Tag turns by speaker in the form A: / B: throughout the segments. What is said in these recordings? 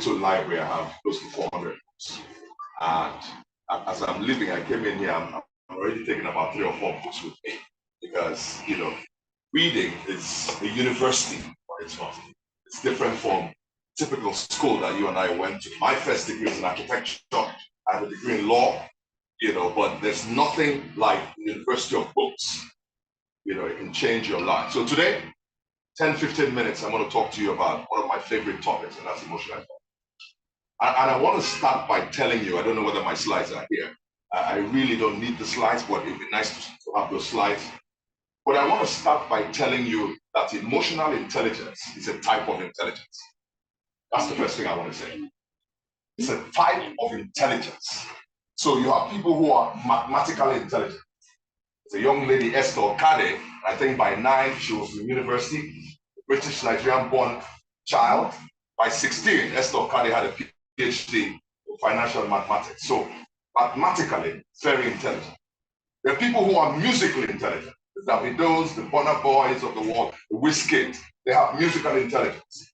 A: little library. I have close to 400 books. And as I'm leaving, I came in here, I'm already taking about 3 or 4 books with me because, reading is a university for its own. It's different from typical school that you and I went to. My first degree is in architecture. I have a degree in law, but there's nothing like the university of books. It can change your life. So today, 10, 15 minutes, I'm going to talk to you about one of my favorite topics, and that's emotional intelligence. And I want to start by telling you, I don't know whether my slides are here. I really don't need the slides, but it'd be nice to have those slides. But I want to start by telling you that emotional intelligence is a type of intelligence. That's the first thing I want to say. It's a type of intelligence. So you have people who are mathematically intelligent. There's a young lady, Esther Kade, I think by 9, she was in university, British Nigerian born child. By 16, Esther Kade had a PhD in financial mathematics. So mathematically, very intelligent. There are people who are musically intelligent. The Davidos, the Bonner Boys of the world, the Wizkid, they have musical intelligence.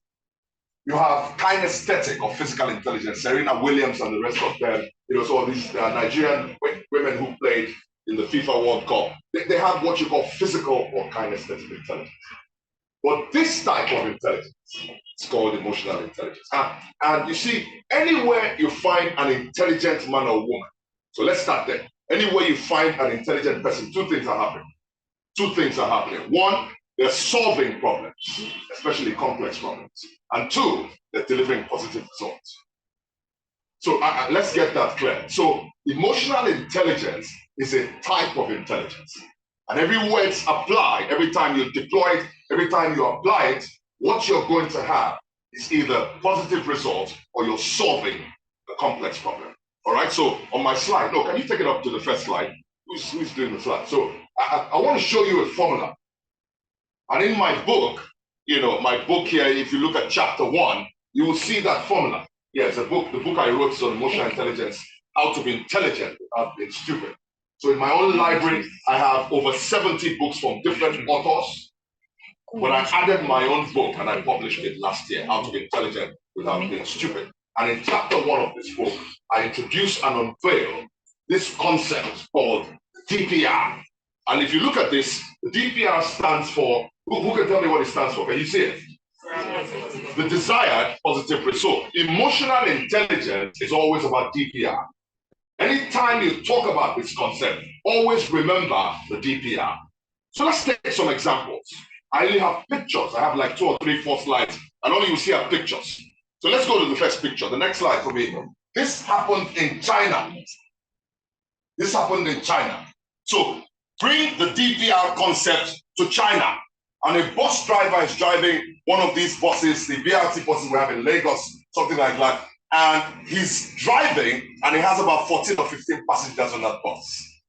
A: You have kinesthetic or physical intelligence, Serena Williams and the rest of them, so these Nigerian women who played in the FIFA World Cup, they have what you call physical or kinesthetic intelligence. But this type of intelligence is called emotional intelligence. And you see, anywhere you find an intelligent man or woman, so let's start there. Anywhere you find an intelligent person, 2 things are happening. 2 things are happening. 1, they're solving problems, especially complex problems. And 2, they're delivering positive results. So let's get that clear. So emotional intelligence is a type of intelligence. And everywhere it's applied, every time you deploy it, every time you apply it, what you're going to have is either positive results or you're solving a complex problem. All right, so on my slide, no, can you take it up to the first slide? Who's doing the slide? So I want to show you a formula. And in my book, my book here, if you look at chapter 1, you will see that formula. Yes, the book I wrote is on emotional intelligence, how to be intelligent without being stupid. So in my own library, I have over 70 books from different authors. But I added my own book and I published it last year, How to Be Intelligent Without Being Stupid. And in chapter 1 of this book, I introduce and unveil this concept called DPR. And if you look at this, the DPR stands for, who can tell me what it stands for? Can you see it? The desired positive result. Emotional intelligence is always about DPR. Anytime you talk about this concept, always remember the DPR. So let's take some examples. I only have pictures. I have like 2 or 3, 4 slides, and all you see are pictures. So let's go to the first picture. The next slide for me. This happened in China. This happened in China. So bring the DPR concept to China. And a bus driver is driving one of these buses, the BRT buses we have in Lagos, something like that. And he's driving, and he has about 14 or 15 passengers on that bus.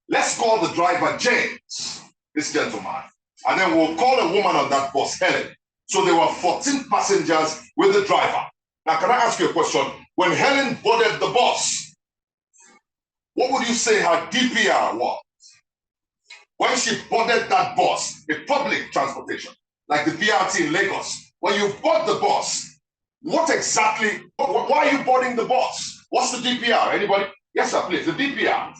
A: Let's call the driver James, this gentleman. And then we'll call a woman on that bus, Helen. So there were 14 passengers with the driver. Now, can I ask you a question? When Helen boarded the bus, what would you say her DPR was? When she boarded that bus, a public transportation, like the BRT in Lagos, when you board the bus, what exactly, why are you boarding the bus? What's the DPR? Anybody? Yes, sir, please. The DPR.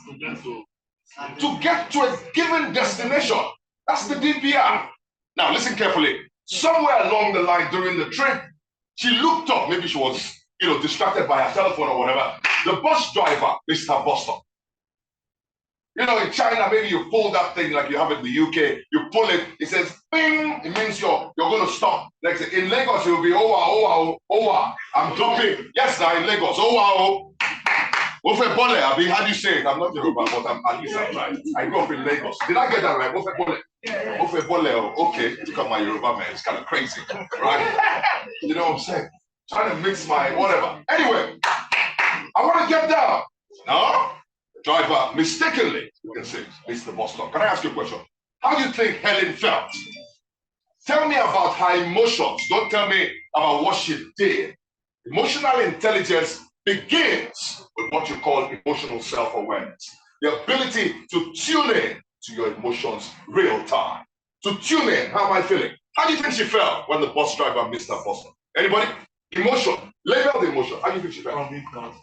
A: To get to a given destination. That's the DPR. Now, listen carefully. Somewhere along the line during the trip, she looked up. Maybe she was, distracted by her telephone or whatever. The bus driver missed her bus stop. In China, maybe you pull that thing like you have it in the UK. You pull it, it says, bing, it means you're going to stop. Like in Lagos, you'll be, I'm dropping. Yes, now in Lagos, how do you say it? I'm not Yoruba, but at least I'm right. I grew up in Lagos. Did I get that right? Okay, look at my Yoruba man, it's kind of crazy, right? You know what I'm saying? Trying to mix my whatever. Anyway, I want to get down. No? Driver mistakenly, you can say, missed the bus stop. Can I ask you a question? How do you think Helen felt? Tell me about her emotions. Don't tell me about what she did. Emotional intelligence begins with what you call emotional self-awareness. The ability to tune in to your emotions real time. To tune in, how am I feeling? How do you think she felt when the bus driver missed her bus stop? Anybody? Emotion. Label the emotion. How do you feel, Chike?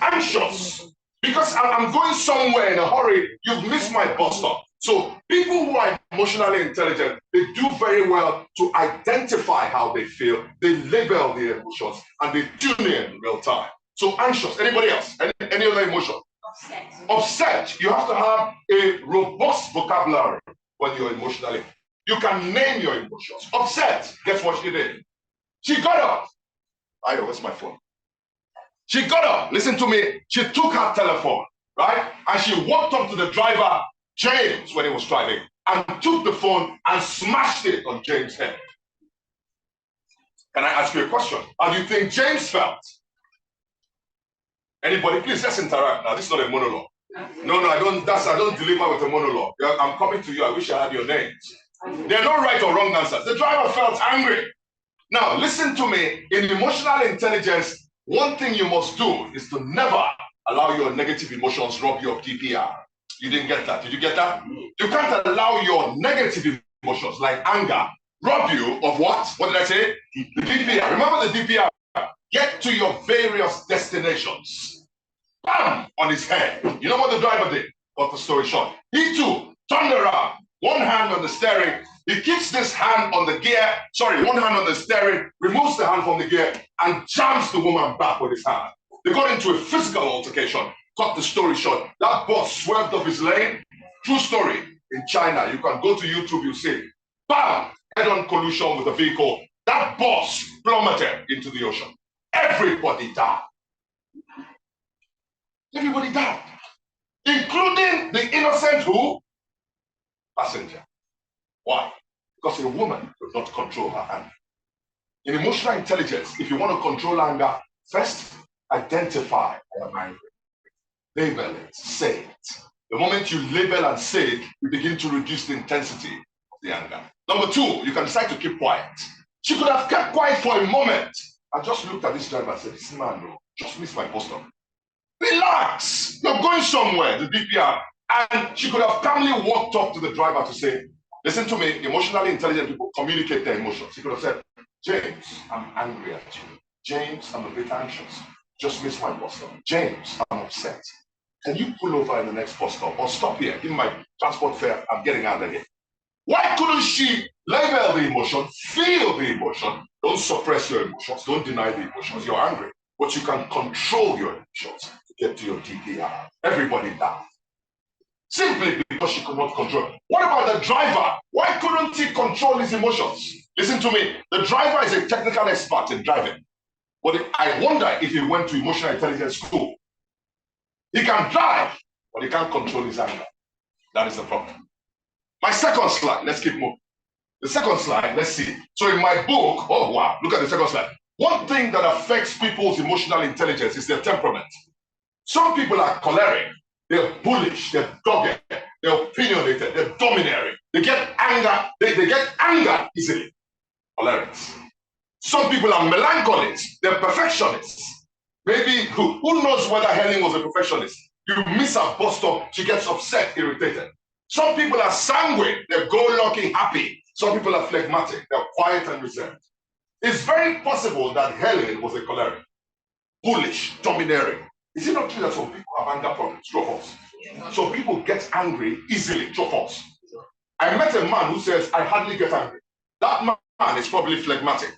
A: Anxious. Because I'm going somewhere in a hurry. You've missed my bus stop. So people who are emotionally intelligent, they do very well to identify how they feel. They label the emotions and they tune in real time. So anxious. Anybody else? Any other emotion?
B: Upset.
A: Upset. You have to have a robust vocabulary when you're emotionally. You can name your emotions. Upset. Guess what she did? She got up. I know, where's my phone? She got up. Listen to me. She took her telephone, right? And she walked up to the driver, James, when he was driving, and took the phone and smashed it on James' head. Can I ask you a question? How do you think James felt? Anybody, please, let's interact now. This is not a monologue. No, I don't deliver with a monologue. I'm coming to you. I wish I had your names. There are no right or wrong answers. The driver felt angry. Now, listen to me. In emotional intelligence, one thing you must do is to never allow your negative emotions rob you of DPR. You didn't get that. Did you get that? You can't allow your negative emotions, like anger, rob you of what? What did I say? The DPR. Remember the DPR. Get to your various destinations. Bam! On his head. You know what the driver did? Cut the story short. He too turned around. One hand on the steering. He keeps this hand on the gear. Sorry, one hand on the steering, removes the hand from the gear, and jams the woman back with his hand. They got into a physical altercation. Cut the story short. That bus swerved off his lane. True story. In China, you can go to YouTube, you see, bam! Head-on collision with a vehicle. That bus plummeted into the ocean. Everybody died. Everybody died. Including the innocent who? Passenger. Why? Because a woman could not control her anger. In emotional intelligence, if you want to control anger, first identify I am angry. Label it, say it. The moment you label and say it, you begin to reduce the intensity of the anger. Number two, you can decide to keep quiet. She could have kept quiet for a moment. I just looked at this driver and said, this man, no, just missed my post stop. Relax, you're going somewhere, the DPR. And she could have calmly walked up to the driver to say, listen to me, emotionally intelligent people communicate their emotions. She could have said, James, I'm angry at you. James, I'm a bit anxious. Just missed my bus stop. James, I'm upset. Can you pull over in the next bus stop or stop here? Give me my transport fare. I'm getting out of here. Why couldn't she label the emotion, feel the emotion? Don't suppress your emotions. Don't deny the emotions. You're angry. But you can control your emotions to get to your DPR. Everybody died. Simply because she could not control. What about the driver? Why couldn't he control his emotions? Listen to me. The driver is a technical expert in driving. But I wonder if he went to emotional intelligence school. He can drive, but he can't control his anger. That is the problem. My second slide, let's keep moving. The second slide, let's see. So in my book, oh wow, look at the second slide. One thing that affects people's emotional intelligence is their temperament. Some people are choleric. They're bullish, they're dogged, they're opinionated, they're domineering. They get anger, they get anger easily. Cholerics. Some people are melancholics, they're perfectionists. Maybe, who knows whether Helen was a perfectionist? You miss her bus stop, she gets upset, irritated. Some people are sanguine, they're go-lucky, happy. Some people are phlegmatic, they're quiet and reserved. It's very possible that Helen was a choleric, bullish, domineering. Is it not true that some people have anger problems? True or false? Yeah. So people get angry easily. True or false? I met a man who says, I hardly get angry. That man is probably phlegmatic.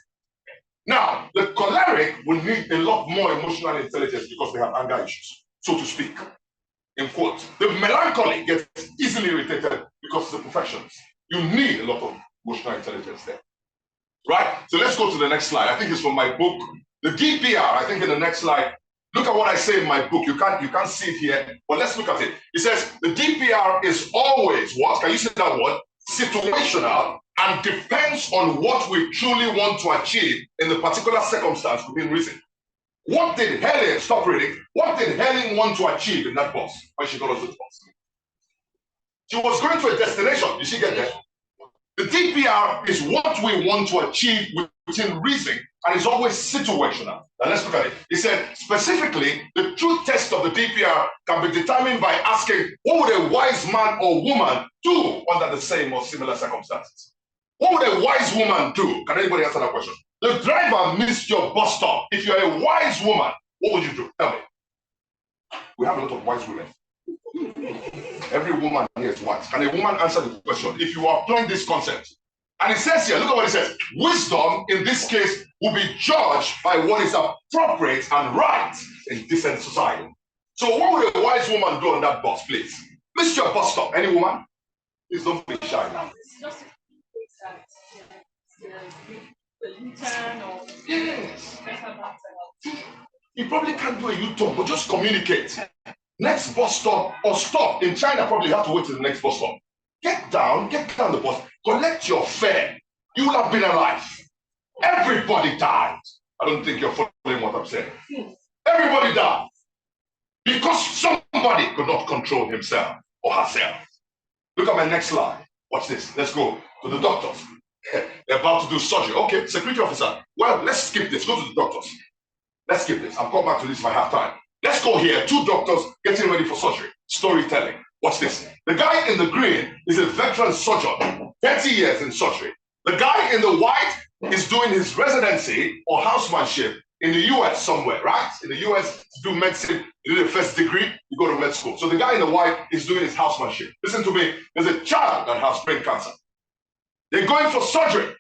A: Now, the choleric will need a lot more emotional intelligence because they have anger issues, so to speak. In quotes. The melancholy gets easily irritated because it's a perfectionist. You need a lot of emotional intelligence there. Right? So let's go to the next slide. I think it's from my book. The DPR, I think in the next slide. Look at what I say in my book. You can't see it here, but let's look at it. It says the DPR is always what? Can you see that word? Situational and depends on what we truly want to achieve in the particular circumstance within reason. What did Helen, stop reading, what did Helen want to achieve in that bus when she got on the bus? She was going to a destination. Did she get there? The DPR is what we want to achieve within reason and is always situational. Now let's look at it. He said, specifically, the true test of the DPR can be determined by asking, what would a wise man or woman do under the same or similar circumstances? What would a wise woman do? Can anybody answer that question? The driver missed your bus stop. If you're a wise woman, what would you do? Tell me. We have a lot of wise women. Every woman here is wise. Can a woman answer the question? If you are applying this concept, and it says here, look at what it says. Wisdom, in this case, will be judged by what is appropriate and right in decent society. So what would a wise woman do on that bus, please? Missed your bus stop. Any woman? Please don't be shy now. Yes. You probably can't do a U-turn, but just communicate. Next bus stop or stop. In China, probably have to wait till the next bus stop. Get down the bus, collect your fare. You will have been alive. Everybody died. I don't think you're following what I'm saying. Everybody died. Because somebody could not control himself or herself. Look at my next slide. Watch this. Let's go to the doctors. They're about to do surgery. Okay, security officer. Well, let's skip this. Go to the doctors. Let's skip this. I'll come back to this if I have time. Let's go here. 2 doctors getting ready for surgery. Storytelling. Watch this. The guy in the green is a veteran surgeon, 30 years in surgery. The guy in the white is doing his residency or housemanship in the US somewhere, right? In the US, to do medicine, you do the first degree, you go to med school. So the guy in the white is doing his housemanship. Listen to me. There's a child that has brain cancer. They're going for surgery.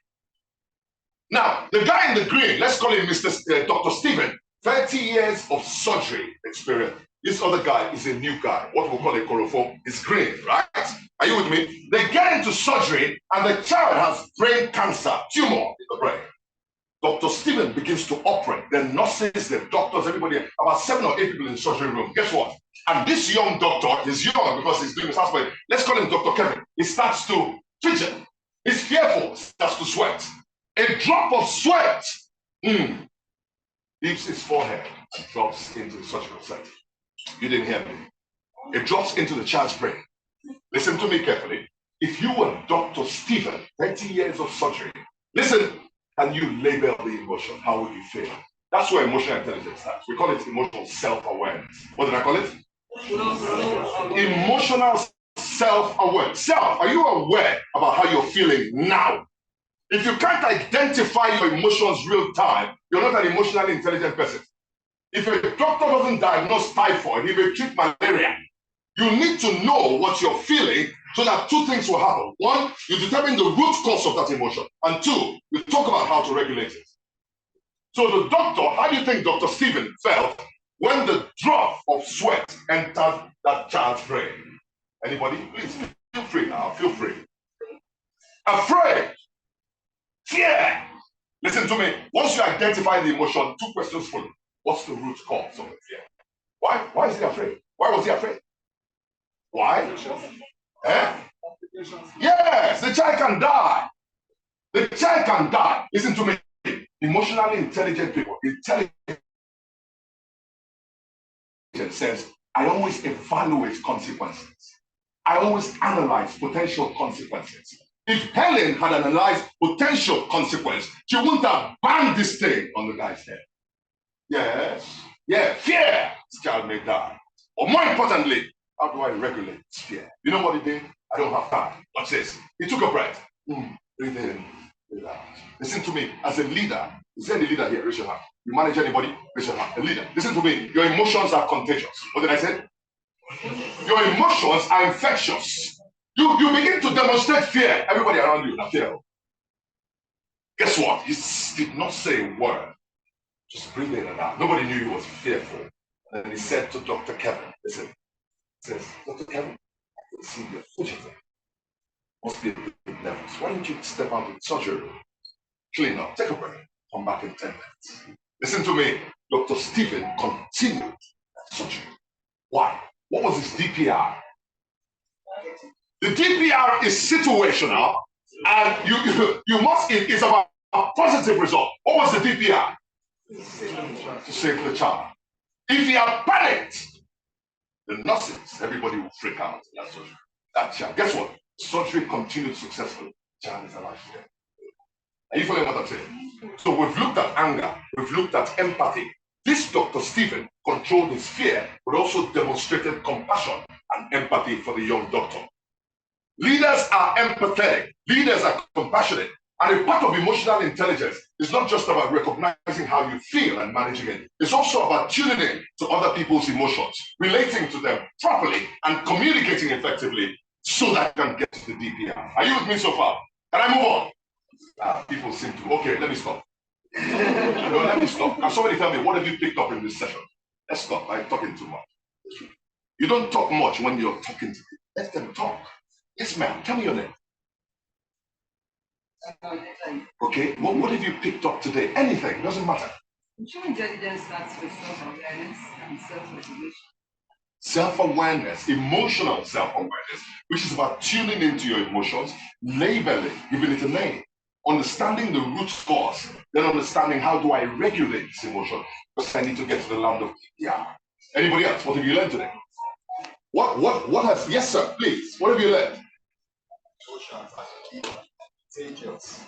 A: Now, the guy in the green, let's call him Dr. Stephen, 30 years of surgery experience. This other guy is a new guy. What we call a chloroform is green, right? Are you with me? They get into surgery and the child has brain cancer, tumor in the brain. Dr. Stephen begins to operate. The nurses, the doctors, everybody, about 7 or 8 people in the surgery room. Guess what? And this young doctor, he's young because he's doing his hospital. Let's call him Dr. Kevin. He starts to fidget. He's fearful, starts to sweat. A drop of sweat leaves his forehead and drops into the surgical set. You didn't hear me. It drops into the child's brain. Listen to me carefully. If you were Dr. Stephen, 30 years of surgery, listen, and you label the emotion, how would you feel? That's where emotional intelligence starts. We call it emotional self-awareness. What did I call it? Emotional self-awareness. Self, are you aware about how you're feeling now? If you can't identify your emotions real time, you're not an emotionally intelligent person. If a doctor doesn't diagnose typhoid, he may treat malaria. You need to know what you're feeling so that 2 things will happen. 1, you determine the root cause of that emotion. And 2, you talk about how to regulate it. So the doctor, how do you think Dr. Stephen felt when the drop of sweat entered that child's brain? Anybody? Please, feel free now. Feel free. Afraid. Fear. Listen to me. Once you identify the emotion, 2 questions follow. What's the root cause of the fear? Why is he afraid? Why was he afraid? Why? Yes, the child can die. The child can die. Listen to me. Emotionally intelligent people, intelligent says, I always evaluate consequences. I always analyze potential consequences. If Helen had analyzed potential consequence, she wouldn't have banged this thing on the guy's head. Yes. Yeah, fear. This child may die. Or more importantly, how do I regulate fear? You know what he did? I don't have time. Watch this. He took a breath. Breathe in, breathe out. Listen to me. As a leader, is there any leader here? Raise your hand. You manage anybody? Raise your hand. A leader. Listen to me. Your emotions are contagious. What did I say? Your emotions are infectious. You begin to demonstrate fear. Everybody around you, not fear. Guess what? He did not say a word. Just breathe in and out. Nobody knew he was fearful. And then he said to Dr. Kevin, listen, he says, Dr. Kevin, I can see you're fidgeting. Must be a bit nervous. Why don't you step out of the surgery room, clean up, take a break, come back in 10 minutes. Listen to me. Dr. Stephen continued that surgery. Why? What was his DPR? The DPR is situational, and you must, it's about a positive result. What was the DPR? To save the child. If he had panicked, the nurses, everybody would freak out. That child. Guess what? Surgery continued successfully. Child is alive today. Are you following what I'm saying? So we've looked at anger, we've looked at empathy. This Dr. Stephen controlled his fear, but also demonstrated compassion and empathy for the young doctor. Leaders are empathetic, leaders are compassionate, And a part of emotional intelligence is not just about recognizing how you feel and managing it. It's also about tuning in to other people's emotions, relating to them properly, and communicating effectively so that you can get to the DPR. Are you with me so far? Can I move on? People seem to. Okay, let me stop. No, let me stop. Can somebody tell me, what have you picked up in this session? Let's stop. I'm talking too much. You don't talk much when you're talking to people. Let them talk. Yes, ma'am. Tell me your name. Okay, what have you picked up today? Anything, doesn't matter.
B: Emotional intelligence starts with self-awareness and self-regulation.
A: Self-awareness, emotional self-awareness, which is about tuning into your emotions, labeling, giving it a name, understanding the root cause, then understanding how do I regulate this emotion, because I need to get to the land of yeah. Anybody else? What have you learned today? What has, yes sir, please, what have you learned? Emotions are contagious.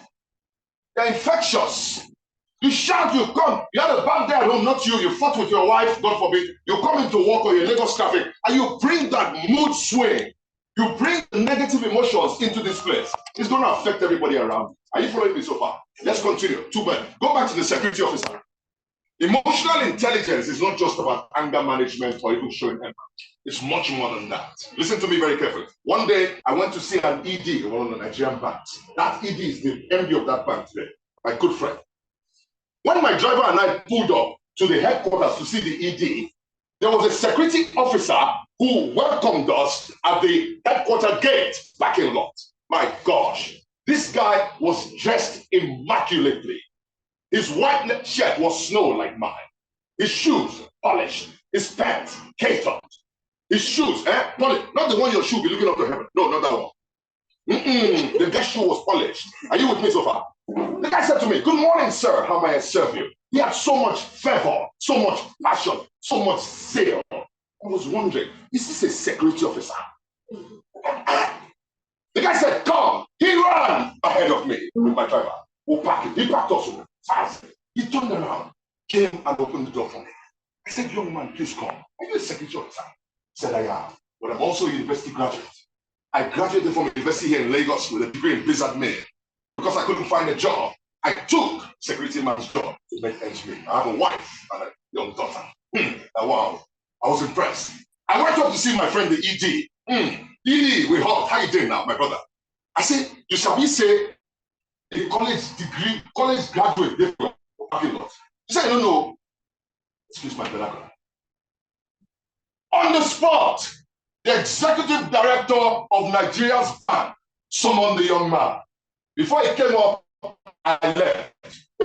A: They're infectious. You shout, you come, you had a bad day at home, not you, you fought with your wife, God forbid, you come into work or your Lagos traffic, and you bring that mood swing, you bring negative emotions into this place. It's going to affect everybody around you. Are you following me so far? Let's continue. Two men. Go back to the security officer. Emotional intelligence is not just about anger management or even showing empathy. It's much more than that. Listen to me very carefully. One day, I went to see an ED in one of the Nigerian banks. That ED is the MD of that bank today, my good friend. When my driver and I pulled up to the headquarters to see the ED, there was a security officer who welcomed us at the headquarters gate parking lot. My gosh, this guy was dressed immaculately. His white shirt was snow like mine. His shoes polished. His pants catered. His shoes, polished. Not the one your shoe be looking up to heaven. No, not that one. The best shoe was polished. Are you with me so far? The guy said to me, "Good morning, sir. How may I serve you?" He had so much fervor, so much passion, so much zeal. I was wondering, is this a security officer? The guy said, "Come." He ran ahead of me with my driver. He packed us fast. He turned around, came and opened the door for me. I said, "Young man, please come. Are you a security officer?" He said, "I am, but I'm also a university graduate. I graduated from a university here in Lagos with a degree in business admin. Because I couldn't find a job, I took security man's job to make ends meet. I have a wife and a young daughter." Wow, I was impressed. I went up to see my friend, the ED. ED, we hugged. "How you doing now, my brother?" I said, "You shall be say a college graduate, they go parking lot." He said, "No. Excuse my brother." On the spot, the executive director of Nigeria's bank summoned the young man. Before he came up, I left.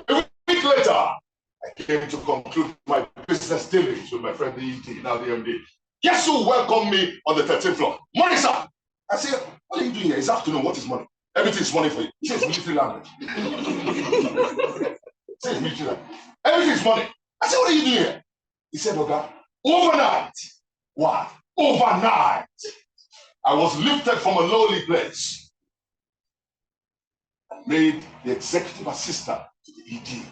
A: A week later, I came to conclude my business dealings with my friend the ED, now the MD. Guess who welcomed me on the 13th floor? "Money, sir." I said, "What are you doing here? It's afternoon. What is money?" "Everything is money for you." He says military language. He says military language. "Everything is money." I said, "What are you doing here?" He said, "Okay, overnight." What? Overnight, I was lifted from a lowly place and made the executive assistant to the ED.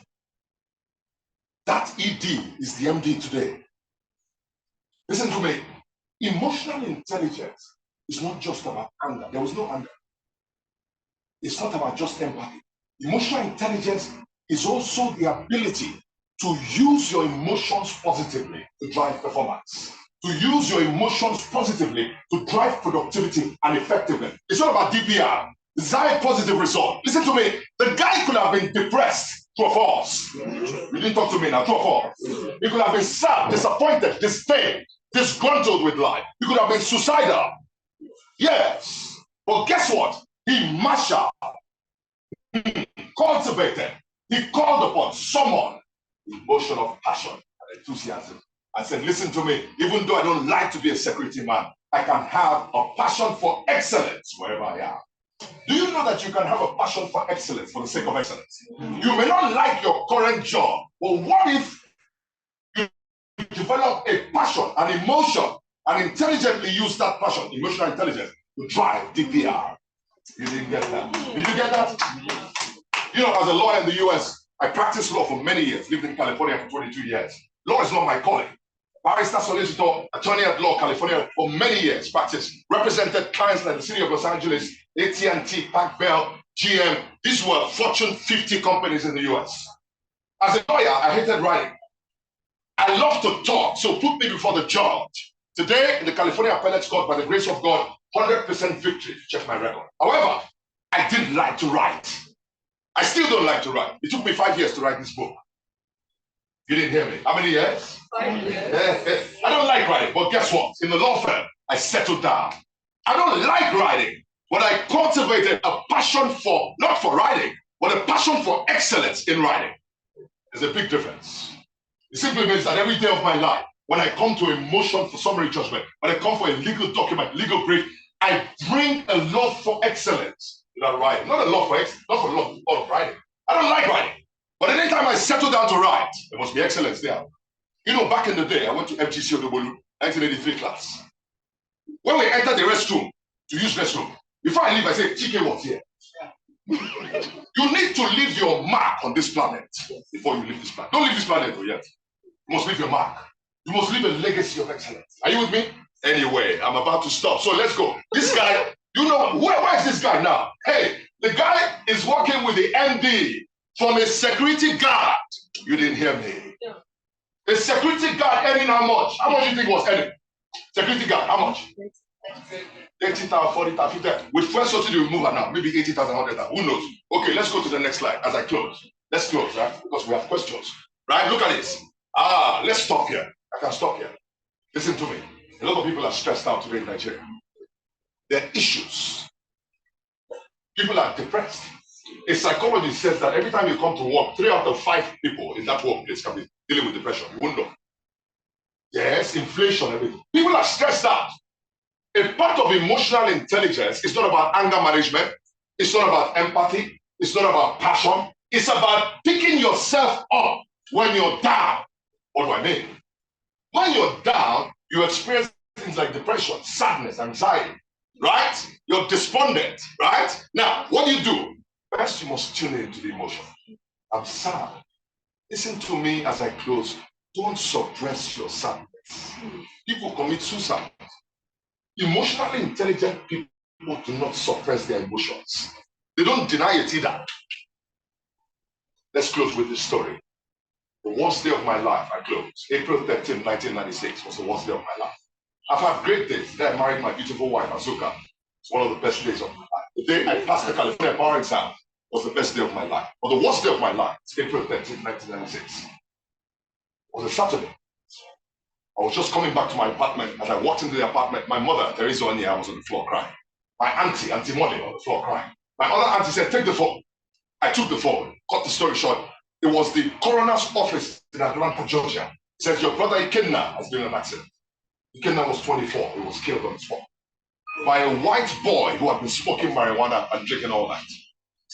A: That ED is the MD today. Listen to me. Emotional intelligence is not just about anger. There was no anger. It's not about just empathy. Emotional intelligence is also the ability to use your emotions positively to drive performance. To use your emotions positively to drive productivity and effectiveness. It's not about DPR. Desired positive result. Listen to me. The guy could have been depressed, true or false. You didn't talk to me now, true or false. He could have been sad, disappointed, disdained, disgruntled with life. He could have been suicidal. Yes. But guess what? He marshaled, cultivated, he called upon someone, emotion of passion and enthusiasm. I said, "Listen to me, even though I don't like to be a security man, I can have a passion for excellence wherever I am." Do you know that you can have a passion for excellence for the sake of excellence? You may not like your current job, but what if you develop a passion, an emotion, and intelligently use that passion, emotional intelligence, to drive DPR? You didn't get that. Did you get that? You know, as a lawyer in the US, I practiced law for many years, lived in California for 22 years. Law is not my calling. Barrister, solicitor, attorney at law, California for many years, practiced, represented clients like the city of Los Angeles, AT&T, Pac Bell, GM. These were Fortune 50 companies in the US. As a lawyer, I hated writing. I love to talk, so put me before the judge. Today, in the California Appellate Court, by the grace of God, 100% victory. Check my record. However, I didn't like to write. I still don't like to write. It took me 5 years to write this book. You didn't hear me. How many years?
B: 5 years.
A: I don't like writing, but guess what? In the law firm, I settled down. I don't like writing, but I cultivated a passion for, not for writing, but a passion for excellence in writing. There's a big difference. It simply means that every day of my life, when I come to a motion for summary judgment, when I come for a legal document, legal brief, I bring a love for excellence without writing. Not a love for excellence, not for love of writing. I don't like writing. But anytime I settle down to write, there must be excellence there. You know, back in the day, I went to FGC Odobolu, 1983 class. When we entered the restroom, to use restroom, before I leave, I say, Chike was here. You need to leave your mark on this planet before you leave this planet. Don't leave this planet yet. You must leave your mark. You must leave a legacy of excellence. Are you with me? Anyway, I'm about to stop. So let's go. This guy, you know, where is this guy now? Hey, the guy is working with the MD from a security guard. You didn't hear me. Yeah. A security guard earning how much? How much do you think was earning? Security guard, how much? 30,000, 40,000, 50,000. With first subsidy removal now, maybe 80,000, 100,000. Who knows? Okay, let's go to the next slide as I close. Let's close, right? Because we have questions. Right? Look at this. Let's stop here. I can stop here. Listen to me. A lot of people are stressed out today in Nigeria. There are issues. People are depressed. A psychologist says that every time you come to work, 3 out of 5 people in that workplace can be dealing with depression. You won't know. Yes, inflation, everything. People are stressed out. A part of emotional intelligence is not about anger management. It's not about empathy. It's not about passion. It's about picking yourself up when you're down. What do I mean? When you're down, you experience things like depression, sadness, anxiety, right? You're despondent, right? Now, what do? First, you must tune into the emotion. I'm sad. Listen to me as I close. Don't suppress your sadness. People commit suicide. Emotionally intelligent people do not suppress their emotions. They don't deny it either. Let's close with this story. The worst day of my life, I close. April 13, 1996 was the worst day of my life. I've had great days. The day I married my beautiful wife, Azuka. It's one of the best days of my life. The day I passed the California bar exam was the best day of my life. But the worst day of my life is April 13, 1996. It was a Saturday. I was just coming back to my apartment. As I walked into the apartment, my mother, Teresa Onyia, was on the floor crying. My auntie, Auntie Molly, on the floor crying. My other auntie said, take the phone. I took the phone. Cut the story short. It was the coroner's office in Atlanta, Georgia. It says, your brother Ikenna has been in an accident. Ikenna was 24. He was killed on the spot by a white boy who had been smoking marijuana and drinking all night.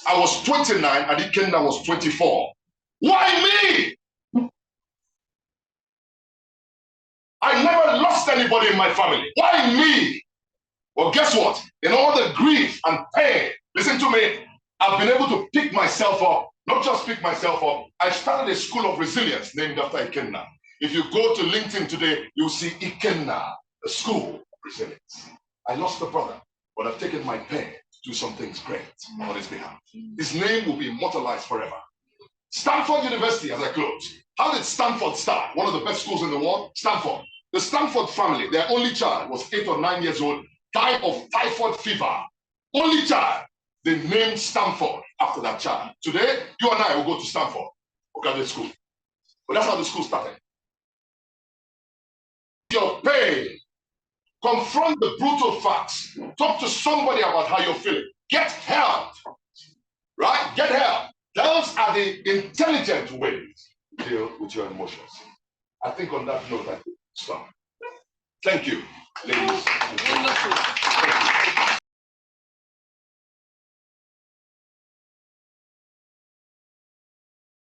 A: I was 29 and Ikenna was 24. Why me? I never lost anybody in my family. Why me? Well, guess what? In all the grief and pain, listen to me, I've been able to pick myself up. Not just pick myself up. I started a school of resilience named after Ikenna. If you go to LinkedIn today, you'll see Ikenna, a school of resilience. I lost a brother, but I've taken my pain to do some things great on his behalf. His name will be immortalized forever. Stanford University, as I close. How did Stanford start? One of the best schools in the world? Stanford. The Stanford family, their only child was 8 or 9 years old, died of typhoid fever. Only child. They named Stanford after that child. Today, you and I will go to Stanford for graduate school. But that's how the school started. Your pain. Confront the brutal facts. Talk to somebody about how you're feeling. Get help. Right? Get help. Those are the intelligent ways to deal with your emotions. I think on that note, I think stop. Thank you.